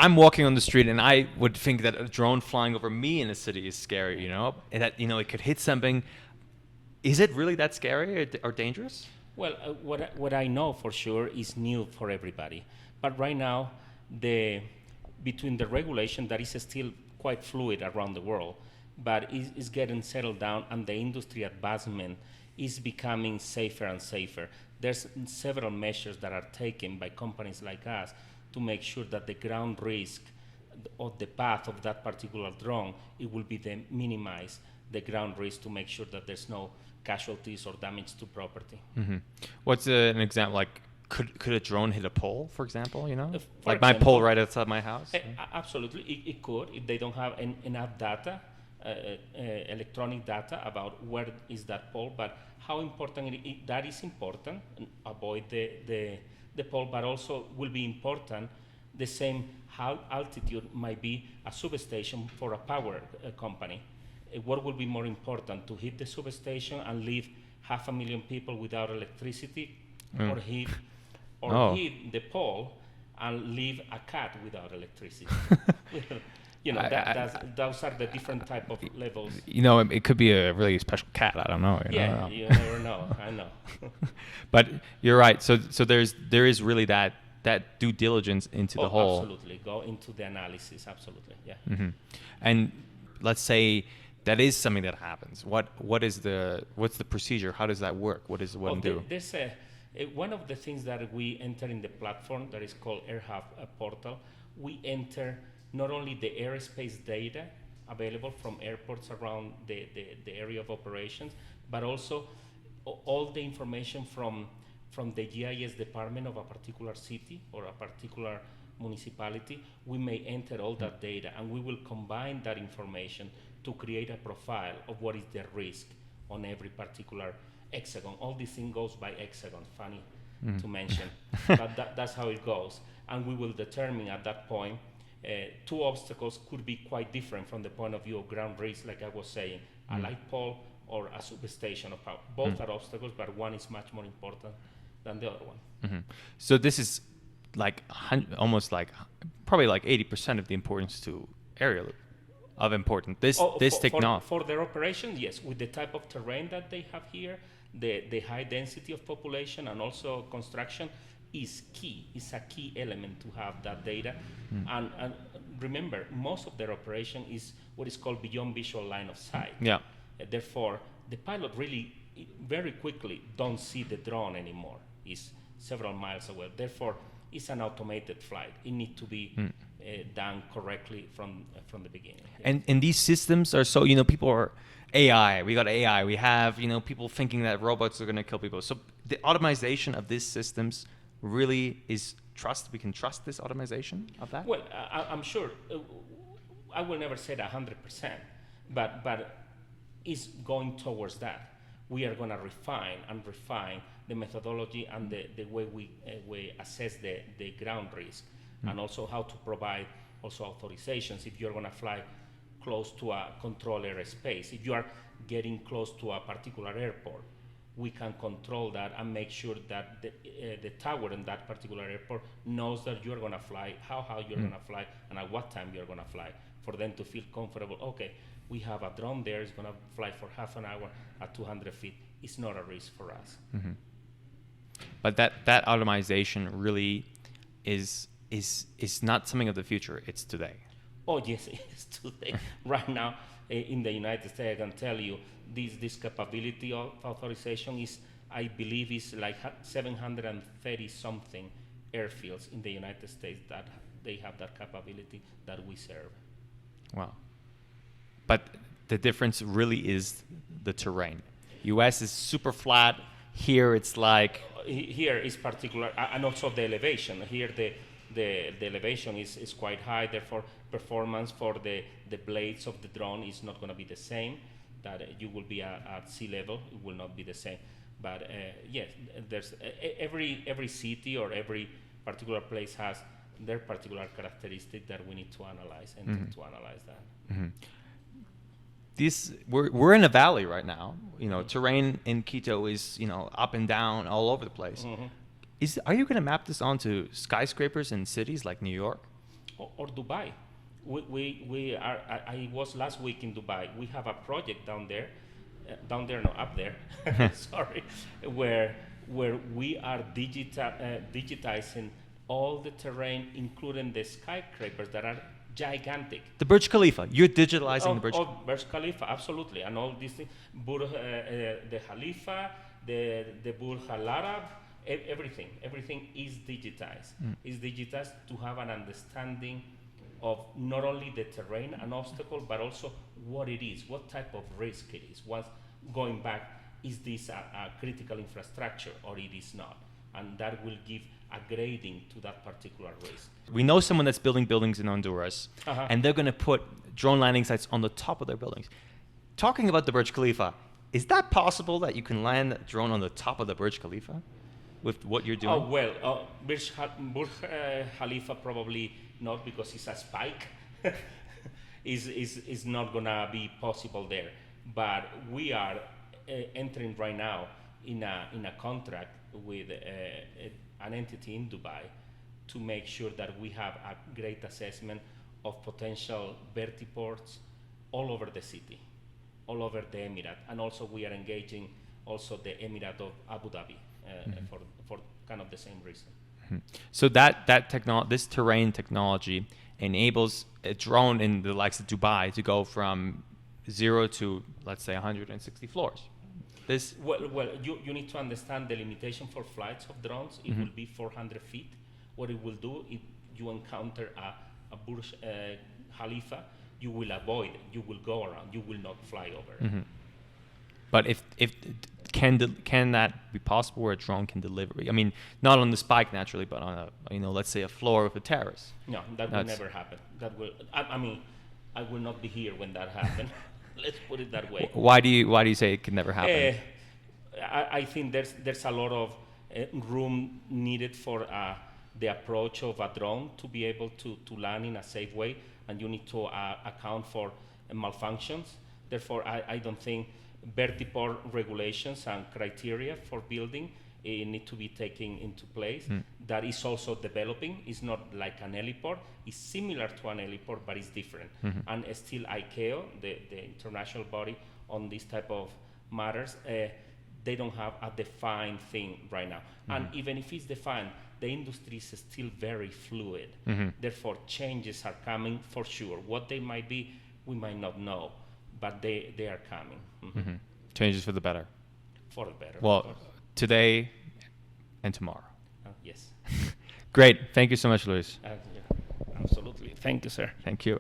I'm walking on the street and I would think that a drone flying over me in a city is scary, and that, it could hit something. Is it really that scary or dangerous? Well, what I know for sure is new for everybody. But right now, between the regulation that is still quite fluid around the world, but is getting settled down, and the industry advancement is becoming safer and safer. There's several measures that are taken by companies like us to make sure that the ground risk of the path of that particular drone, it will be minimize the ground risk to make sure that there's no casualties or damage to property. Mm-hmm. What's an example? Like, could a drone hit a pole, for example? For my example, pole right outside my house. Absolutely, it could if they don't have enough data, electronic data about where is that pole. But how important that is important, and avoid the pole, but also will be important. The same how altitude might be a substation for a power company. What will be more important, to hit the substation and leave 500,000 people without electricity, or hit the pole and leave a cat without electricity? Those are the different type of levels. It could be a really special cat. I don't know. You never know. I know. But you're right. So there is really that due diligence into the whole. Absolutely, go into the analysis. Absolutely, yeah. Mm-hmm. And let's say that is something that happens. What's the procedure? How does that work? What does one do? There's one of the things that we enter in the platform that is called AirHub portal. We enter not only the aerospace data available from airports around the area of operations, but also all the information from the GIS department of a particular city or a particular municipality. We may enter all that data, and we will combine that information to create a profile of what is the risk on every particular hexagon. All this thing goes by hexagon, funny to mention, but that's how it goes. And we will determine at that point, two obstacles could be quite different from the point of view of ground risk, like I was saying, a light pole or a substation of power. Both are obstacles, but one is much more important than the other one. Mm-hmm. So this is like almost like probably like 80% of the importance to aerial of important. This technology for their operation, yes, with the type of terrain that they have here, the high density of population and also construction is key. It's a key element to have that data. And remember, most of their operation is what is called beyond visual line of sight. Yeah. Therefore, the pilot really very quickly don't see the drone anymore. It's several miles away. Therefore, it's an automated flight. It needs to be done correctly from the beginning. Yeah. And these systems are so, people are AI. We got AI. We have, people thinking that robots are going to kill people. So the automation of these systems really is trust. We can trust this automation of that? Well, I'm sure. I will never say 100%, but it's going towards that. We are going to refine the methodology and the way we assess the ground risk, and also how to provide also authorizations if you're going to fly close to a controlled airspace. If you are getting close to a particular airport, we can control that and make sure that the tower in that particular airport knows that you're going to fly, how you're going to fly, and at what time you're going to fly, for them to feel comfortable. Okay, we have a drone there, it's going to fly for half an hour at 200 feet. It's not a risk for us. Mm-hmm. But that automation really is not something of the future. It's today. Oh yes, it's today. Right now, in the United States, I can tell you this capability of authorization is, I believe, is like 730 something airfields in the United States that they have that capability that we serve. Wow. But the difference really is the terrain. US is super flat. Here it's like... Here is particular, and also the elevation. Here the elevation is quite high, therefore performance for the blades of the drone is not going to be the same, that you will be at sea level, it will not be the same. But yes, there's every city or every particular place has their particular characteristic that we need to analyze and to analyze that. Mm-hmm. We're in a valley right now. Terrain in Quito is up and down all over the place. Are you going to map this onto skyscrapers in cities like New York? or Dubai. We are. I was last week in Dubai. We have a project down there, no, up there. Sorry, where we are digitizing all the terrain, including the skyscrapers that are gigantic. The Burj Khalifa. You're digitalizing the Burj Khalifa. Burj Khalifa, absolutely, and all these things. The Khalifa, the Burj Al Arab, everything is digitized. Is digitized to have an understanding of not only the terrain and obstacle, but also what it is, what type of risk it is. Once going back, is this a critical infrastructure or it is not? And that will give a grading to that particular risk. We know someone that's building buildings in Honduras, and they're going to put drone landing sites on the top of their buildings. Talking about the Burj Khalifa, is that possible that you can land a drone on the top of the Burj Khalifa with what you're doing? Oh, well, Burj Khalifa probably not, because it's a spike. is not going to be possible there. But we are entering right now in a contract with an entity in Dubai to make sure that we have a great assessment of potential vertiports all over the city, all over the Emirate, and also we are engaging also the Emirate of Abu Dhabi for kind of the same reason. So this terrain technology enables a drone in the likes of Dubai to go from 0 to, let's say, 160 floors. Well, you need to understand the limitation for flights of drones. It will be 400 feet. What it will do, if you encounter a Burj Khalifa, you will avoid it. You will go around. You will not fly over. But can that be possible where a drone can deliver? I mean, not on the spike naturally, but on let's say a floor with a terrace. No, that will never happen. That will. I mean, I will not be here when that happens. Let's put it that way. Why do you say it can never happen? I think there's a lot of room needed for the approach of a drone to be able to land in a safe way, and you need to account for malfunctions. Therefore, I don't think vertiport regulations and criteria for building need to be taken into place. That is also developing. It's not like an heliport. It's similar to an heliport, but it's different. And still ICAO, the international body on this type of matters, they don't have a defined thing right now. And even if it's defined, the industry is still very fluid. Therefore, changes are coming for sure. What they might be, we might not know, but they are coming. Changes for the better. For the better. Well, today and tomorrow. Yes. Great. Thank you so much, Luis. Yeah, absolutely. Thank you, sir. Thank you.